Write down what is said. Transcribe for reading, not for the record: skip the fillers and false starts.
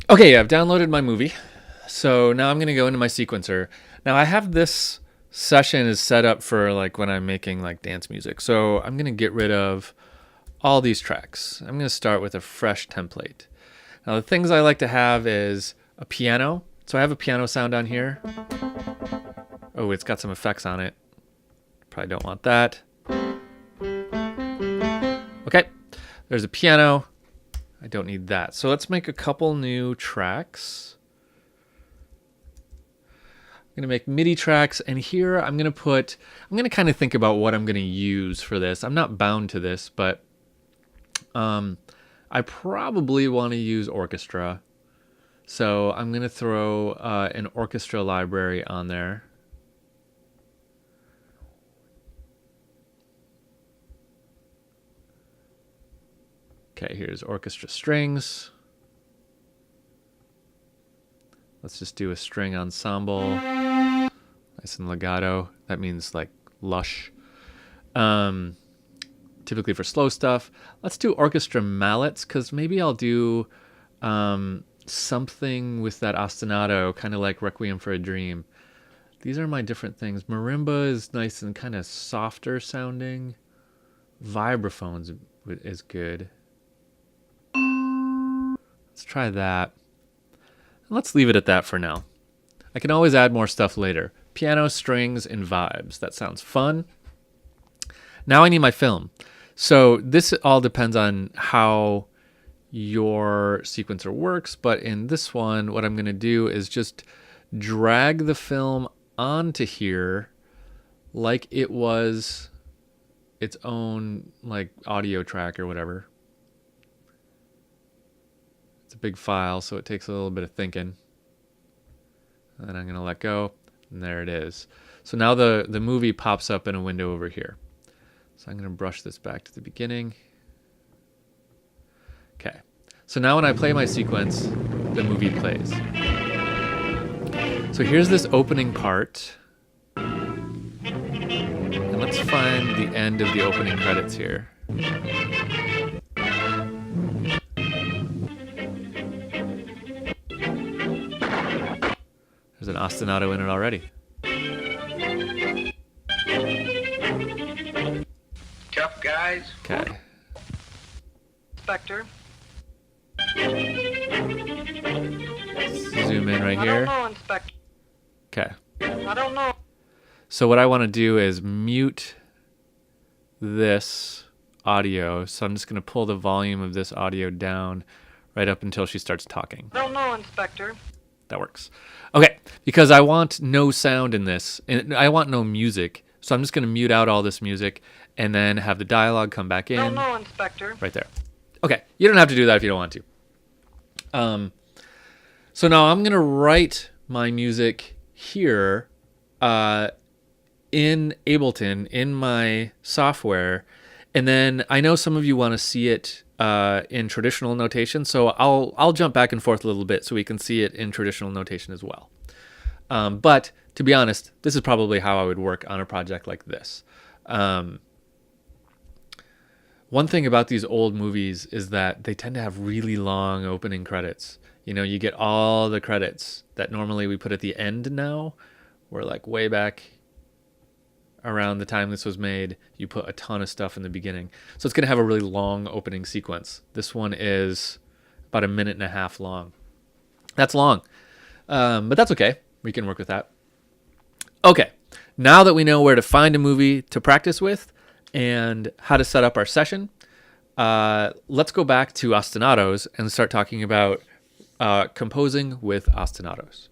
Okay, I've downloaded my movie. So now I'm going to go into my sequencer. Now I have this session is set up for like when I'm making like dance music. So I'm going to get rid of all these tracks. I'm going to start with a fresh template. Now the things I like to have is a piano. So I have a piano sound on here. Oh, it's got some effects on it. Probably don't want that. Okay, there's a piano. I don't need that. So let's make a couple new tracks. I'm going to make MIDI tracks, and here I'm going to kind of think about what I'm going to use for this. I'm not bound to this, but I probably want to use orchestra. So I'm going to throw an orchestra library on there. Okay, here's orchestra strings. Let's just do a string ensemble. Nice and legato. That means like lush. Typically for slow stuff. Let's do orchestra mallets, because maybe I'll do something with that ostinato, kind of like Requiem for a Dream. These are my different things. Marimba is nice and kind of softer sounding. Vibraphones is good. Let's try that. Let's leave it at that for now. I can always add more stuff later. Piano, strings, and vibes. That sounds fun. Now I need my film. So this all depends on how your sequencer works, but in this one, what I'm going to do is just drag the film onto here like it was its own like audio track or whatever. It's a big file, so it takes a little bit of thinking. And then I'm going to let go, and there it is. So now the movie pops up in a window over here. So I'm going to brush this back to the beginning. Okay. So now when I play my sequence, the movie plays. So here's this opening part. And let's find the end of the opening credits here. There's an ostinato in it already. Tough guys. Okay. Inspector. Zoom in right I here. don't know, Inspector. Okay. I don't know. So what I want to do is mute this audio. So I'm just going to pull the volume of this audio down right up until she starts talking. I don't know, Inspector. That works. Okay, because I want no sound in this, and I want no music. So I'm just going to mute out all this music and then have the dialogue come back I don't in know, Inspector. right there. Okay, you don't have to do that if you don't want to. So now I'm going to write my music here in Ableton, in my software, and then I know some of you want to see it in traditional notation, so I'll jump back and forth a little bit so we can see it in traditional notation as well. But to be honest, this is probably how I would work on a project like this. One thing about these old movies is that they tend to have really long opening credits. You know, you get all the credits that normally we put at the end now. We're like way back around the time this was made, you put a ton of stuff in the beginning. So it's going to have a really long opening sequence. This one is about 1.5 minutes long. That's long, but that's okay. We can work with that. Okay, now that we know where to find a movie to practice with and how to set up our session, let's go back to ostinatos and start talking about composing with ostinatos.